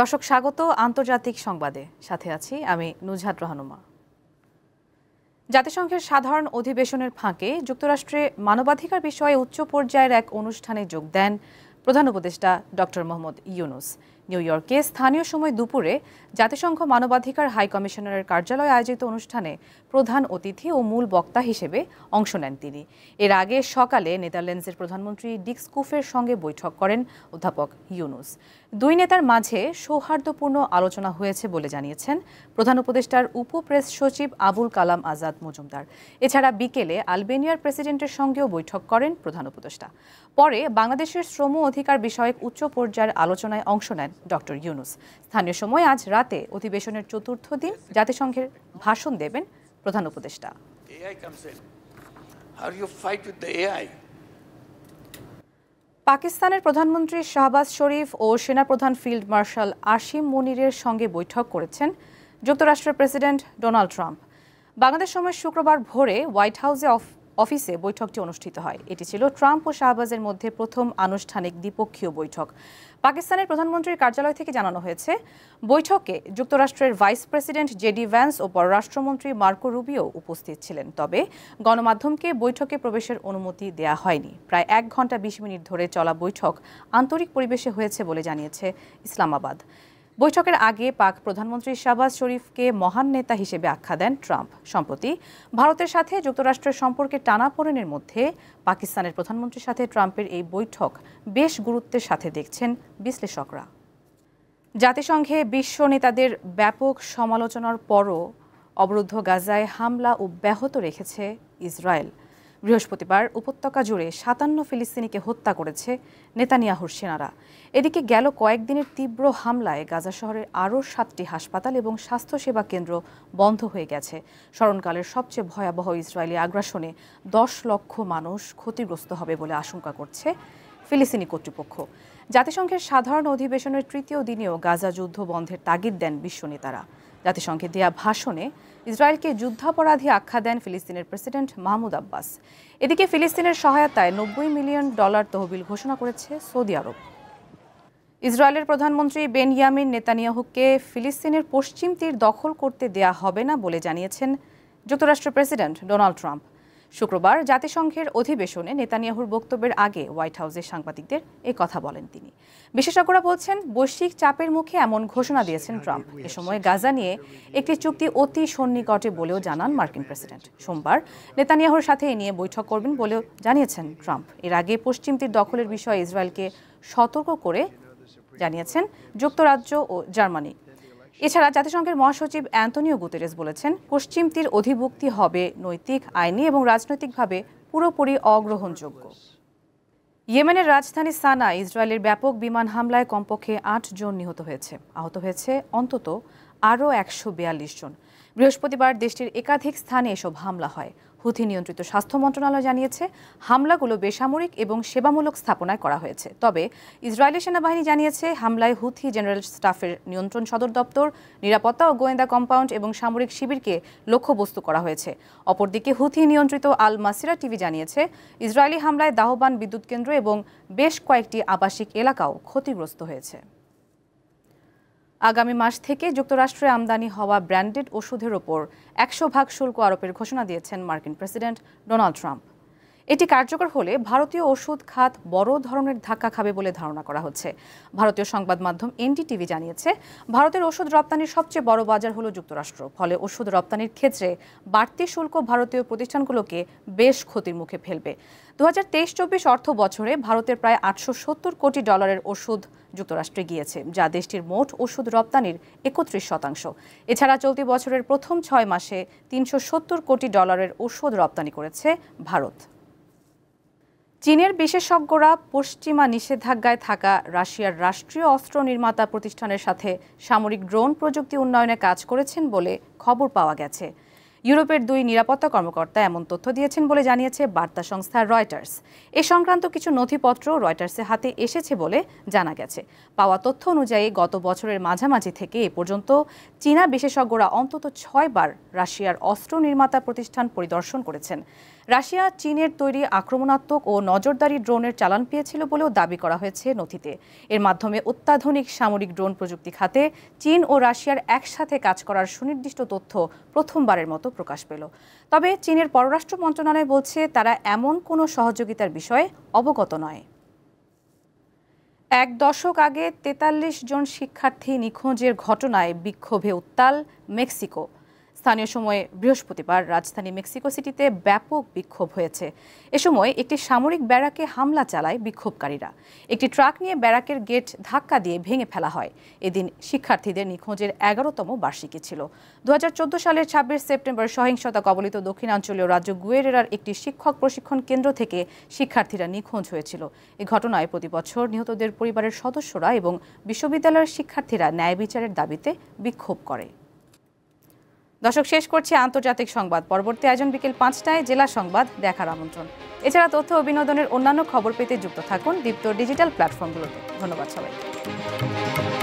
দর্শক স্বাগত আন্তর্জাতিক সংবাদে সাথে আছি আমি নুজহাত রহনুমা। জাতিসংঘের সাধারণ অধিবেশনের ফাঁকে যুক্তরাষ্ট্রে মানবাধিকার বিষয়ে উচ্চ পর্যায়ের এক অনুষ্ঠানে যোগ দেন প্রধান উপদেষ্টা ডক্টর মোহাম্মদ ইউনুস। নিউ ইয়র্কে স্থানীয় সময় দুপুরে জাতিসংঘ মানবাধিকার হাই কমিশনারের কার্যালয়ে আয়োজিত অনুষ্ঠানে প্রধান অতিথি ও মূল বক্তা হিসেবে অংশ নেন তিনি। এর আগে সকালে নেদারল্যান্ডসের প্রধানমন্ত্রী ডিক স্কুফের সঙ্গে বৈঠক করেন অধ্যাপক ইউনুস। দুই নেতার মাঝে সৌহার্দ্যপূর্ণ আলোচনা হয়েছে বলে জানিয়েছেন প্রধান উপদেষ্টার উপপ্রেস সচিব আবুল কালাম আজাদ মজুমদার। এছাড়া বিকেলে আলবেনিয়ার প্রেসিডেন্টের সঙ্গেও বৈঠক করেন প্রধান উপদেষ্টা। পরে বাংলাদেশের শ্রম অধিকার বিষয়ক উচ্চ পর্যায়ের আলোচনায় অংশ নেন ডক্টর ইউনুস। স্থানীয় সময় আজ রাতে অধিবেশনের চতুর্থ দিন জাতিসংঘের ভাষণ দেবেন প্রধান উপদেষ্টা। পাকিস্তানের প্রধানমন্ত্রী শাহবাজ শরীফ ও সেনাপ্রধান ফিল্ড মার্শাল আসিম মনিরের সঙ্গে বৈঠক করেছেন যুক্তরাষ্ট্রের প্রেসিডেন্ট ডোনাল্ড ট্রাম্প। বাংলাদেশ সময় শুক্রবার ভোরে হোয়াইট হাউসে অফিসে বৈঠকটি অনুষ্ঠিত হয়। এটি ছিল ট্রাম্প ও শাহবাজের মধ্যে প্রথম আনুষ্ঠানিক দ্বিপক্ষীয় বৈঠক। পাকিস্তানের প্রধানমন্ত্রীর কার্যালয় থেকে জানানো হয়েছে, বৈঠকে যুক্তরাষ্ট্রের ভাইস প্রেসিডেন্ট জেডি ভ্যান্স ও পররাষ্ট্রমন্ত্রী মার্কো রুবিও উপস্থিত ছিলেন। তবে গণমাধ্যমকে বৈঠকে প্রবেশের অনুমতি দেয়া হয়নি। প্রায় 1 ঘণ্টা 20 মিনিট ধরে চলা বৈঠক আন্তরিক পরিবেশে হয়েছে বলে জানিয়েছে ইসলামাবাদ। বৈঠকের আগে পাক প্রধানমন্ত্রী শাহবাজ শরীফকে মহান নেতা হিসেবে আখ্যা দেন ট্রাম্প। সম্প্রতি ভারতের সাথে যুক্তরাষ্ট্রের সম্পর্কে টানাপোড়েনের মধ্যে পাকিস্তানের প্রধানমন্ত্রীর সাথে ট্রাম্পের এই বৈঠক বেশ গুরুত্বের সাথে দেখছেন বিশ্লেষকরা। জাতিসংঘে বিশ্ব নেতাদের ব্যাপক সমালোচনার পরও অবরুদ্ধ গাজায় হামলা অব্যাহত রেখেছে ইসরায়েল। বৃহস্পতিবার উপত্যকা জুড়ে 57 ফিলিস্তিনিকে হত্যা করেছে নেতানিয়াহুর সেনারা। এদিকে গেল কয়েকদিনের তীব্র হামলায় গাজা শহরের আরও 7টি হাসপাতাল এবং স্বাস্থ্যসেবা কেন্দ্র বন্ধ হয়ে গেছে। স্মরণকালের সবচেয়ে ভয়াবহ ইসরায়েলি আগ্রাসনে 10 লক্ষ মানুষ ক্ষতিগ্রস্ত হবে বলে আশঙ্কা করছে ফিলিস্তিনি কর্তৃপক্ষ। জাতিসংঘের সাধারণ অধিবেশনের তৃতীয় দিনেও গাজা যুদ্ধ বন্ধের তাগিদ দেন বিশ্ব নেতারা। জাতিসংঘে দেয়া ভাষণে ইসরায়েলকে যুদ্ধাপরাধী আখ্যা দেন ফিলিস্তিনের প্রেসিডেন্ট মাহমুদ আব্বাস। এদিকে ফিলিস্তিনের সহায়তায় $90 মিলিয়ন তহবিল ঘোষণা করেছে সৌদি আরব। ইসরায়েলের প্রধানমন্ত্রী বেনয়ামিন নেতানিয়াহুকে ফিলিস্তিনের পশ্চিম তীর দখল করতে দেয়া হবে না বলে জানিয়েছেন যুক্তরাষ্ট্রের প্রেসিডেন্ট ডোনাল্ড ট্রাম্প। শুক্রবার জাতিসংঘের অধিবেশনে নেতানিয়াহুর বক্তব্যের আগে হোয়াইট হাউসে সাংবাদিকদের এ কথা বলেন তিনি। বিশেষজ্ঞরা বলছেন, বৈশ্বিক চাপের মুখে এমন ঘোষণা দিয়েছেন ট্রাম্প। এ সময় গাজা নিয়ে একটি চুক্তি অতি সন্নিকটে বলেও জানান মার্কিন প্রেসিডেন্ট। সোমবার নেতানিয়াহুর সাথে এ নিয়ে বৈঠক করবেন বলেও জানিয়েছেন ট্রাম্প। এর আগে পশ্চিম তীর দখলের বিষয়ে ইসরায়েলকে সতর্ক করে জানিয়েছেন যুক্তরাজ্য ও জার্মানি। এছাড়া জাতিসংঘের মহাসচিব অ্যান্তনিও গুতেরেস বলেছেন, পশ্চিম তীর অধিভুক্তি হবে নৈতিক, আইনি এবং রাজনৈতিকভাবে পুরোপুরি অগ্রহণযোগ্য। ইয়েমেনের রাজধানী সানায় ইসরায়েলের ব্যাপক বিমান হামলায় কমপক্ষে 8 জন নিহত হয়েছে। আহত হয়েছে অন্তত আরও 142 জন। বৃহস্পতিবার দেশটির একাধিক স্থানে এসব হামলা হয়। হুথি নিয়ন্ত্রিত স্বাস্থ্য মন্ত্রণালয় জানিয়েছে, হামলাগুলো বেসামরিক এবং সেবামূলক স্থাপনায় করা হয়েছে। তবে ইসরায়েলি সেনাবাহিনী জানিয়েছে, হামলায় হুথি জেনারেল স্টাফের নিয়ন্ত্রণ সদর দপ্তর, নিরাপত্তা ও গোয়েন্দা কম্পাউন্ড এবং সামরিক শিবিরকে লক্ষ্যবস্তু করা হয়েছে। অপরদিকে হুথি নিয়ন্ত্রিত আল মাসিরা টিভি জানিয়েছে, ইসরায়েলি হামলায় দাহবান বিদ্যুৎ কেন্দ্র এবং বেশ কয়েকটি আবাসিক এলাকাও ক্ষতিগ্রস্ত হয়েছে। আগামী মাস থেকে যুক্তরাষ্ট্রে আমদানি হওয়া ব্র্যান্ডেড ওষুধের ওপর 100% শুল্ক আরোপের ঘোষণা দিয়েছেন মার্কিন প্রেসিডেন্ট ডোনাল্ড ট্রাম্প। এটি কার্যকর হলে ভারতীয় ওষুধ খাত বড় ধরনের ধাক্কা খাবে বলে ধারণা করা হচ্ছে। ভারতীয় সংবাদ মাধ্যম এনডিটিভি জানিয়েছে, ভারতের ওষুধ রপ্তানির সবচেয়ে বড় বাজার হলো যুক্তরাষ্ট্র। ফলে ওষুধ রপ্তানির ক্ষেত্রে বাড়তি শুল্ক ভারতীয় প্রতিষ্ঠানগুলোকে বেশ ক্ষতির মুখে ফেলবে। 2023-24 অর্থ বছরে ভারতের প্রায় $870 কোটি ওষুধ যুক্তরাষ্ট্রে গিয়েছে, যা দেশটির মোট ওষুধ রপ্তানির 31%। এছাড়া চলতি বছরের প্রথম 6 মাসে $370 কোটি ওষুধ রপ্তানি করেছে ভারত। চীনের বিশেষজ্ঞরা পশ্চিমা নিষেধাজ্ঞায় থাকা রাশিয়ার রাষ্ট্রীয় অস্ত্র নির্মাতা প্রতিষ্ঠানের সাথে সামরিক ড্রোন প্রযুক্তি উন্নয়নে কাজ করেছেন বলে খবর পাওয়া গেছে। ইউরোপের 2 নিরাপত্তা কর্মকর্তা এমন তথ্য দিয়েছেন বলে জানিয়েছে বার্তা সংস্থা রয়টার্স। এ সংক্রান্ত কিছু নথিপত্র রয়টার্সের হাতে এসেছে বলে জানা গেছে। পাওয়া তথ্য অনুযায়ী গত বছরের মাঝামাঝি থেকে এ পর্যন্ত চীনা বিশেষজ্ঞরা অন্তত 6 বার রাশিয়ার অস্ত্র নির্মাতা প্রতিষ্ঠান পরিদর্শন করেছেন। রাশিয়া চীনের তৈরি আক্রমণাত্মক ও নজরদারি ড্রোনের চালান পেয়েছিল বলেও দাবি করা হয়েছে নথিতে। এর মাধ্যমে অত্যাধুনিক সামরিক ড্রোন প্রযুক্তি খাতে চীন ও রাশিয়ার একসাথে কাজ করার সুনির্দিষ্ট তথ্য প্রথমবারের মতো প্রকাশ পেল। তবে চীনের পররাষ্ট্র মন্ত্রণালয় বলছে তারা এমন কোনো সহযোগিতার বিষয়ে অবগত নয়। এক দশক আগে ৪৩ জন শিক্ষার্থী নিখোঁজের ঘটনায় বিক্ষোভে উত্তাল মেক্সিকো। স্থানীয় সময়ে বৃহস্পতিবার রাজধানী মেক্সিকো সিটিতে ব্যাপক বিক্ষোভ হয়েছে। এ সময় একটি সামরিক ব্যারাকে হামলা চালায় বিক্ষোভকারীরা। একটি ট্রাক নিয়ে ব্যারাকের গেট ধাক্কা দিয়ে ভেঙে ফেলা হয়। এদিন শিক্ষার্থীদের নিখোঁজের ১১তম বার্ষিকী ছিল। ২০১৪ সালের ২৬ সেপ্টেম্বর সহিংসতা কবলিত দক্ষিণাঞ্চলীয় রাজ্য গুয়েরেরার একটি শিক্ষক প্রশিক্ষণ কেন্দ্র থেকে শিক্ষার্থীরা নিখোঁজ হয়েছিল। এ ঘটনায় প্রতি বছর নিহতদের পরিবারের সদস্যরা এবং বিশ্ববিদ্যালয়ের শিক্ষার্থীরা ন্যায় বিচারের দাবিতে বিক্ষোভ করে। দর্শক, শেষ করছি আন্তর্জাতিক সংবাদ। পরবর্তী আয়োজন বিকেল ৫টায় জেলা সংবাদ দেখার আমন্ত্রণ। এছাড়া তথ্য ও বিনোদনের অন্যান্য খবর পেতে যুক্ত থাকুন দীপ্ত ডিজিটাল প্ল্যাটফর্মগুলোতে। ধন্যবাদ সবাইকে।